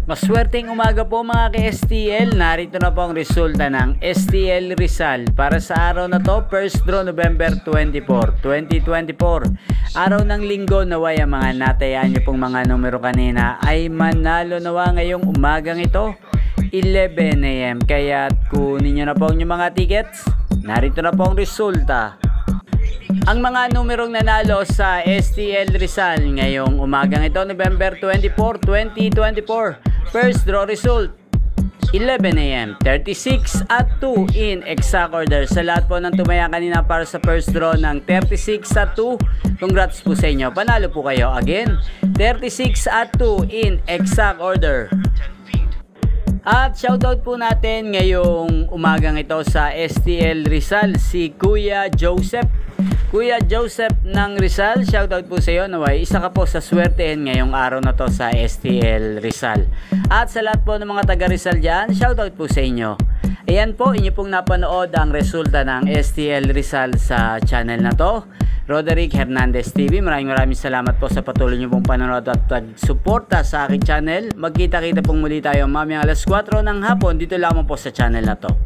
Maswerteng umaga po mga ka-STL. Narito na po ang resulta ng STL Rizal para sa araw na to, first draw November 24, 2024. Araw ng linggo, naway ang mga natayaan nyo pong mga numero kanina ay manalo nawa ngayong umagang ito 11 AM. Kaya kunin nyo na po ang inyong mga tickets. Narito na po ang resulta. Ang mga numerong nanalo sa STL Rizal ngayong umagang ito, November 24, 2024. First draw result, 11 AM, 36 at 2 in exact order. Sa lahat po ng tumaya kanina para sa first draw ng 36 at 2, congrats po sa inyo. Panalo po kayo. Again, 36 at 2 in exact order. At shoutout po natin ngayong umagang ito sa STL Rizal, si Kuya Joseph. Kuya Joseph ng Rizal, shoutout po sa iyo. Naway, isa ka po sa swertehin ngayong araw na to sa STL Rizal. At sa lahat po ng mga taga Rizal dyan, shoutout po sa inyo. Ayan po, inyo pong napanood ang resulta ng STL Rizal sa channel na to, Roderick Hernandez TV. Maraming salamat po sa patuloy nyo pong panonood at pag-suporta sa aking channel. Magkita-kita pong muli tayo mamayang alas 4 ng hapon dito lamang po sa channel na to.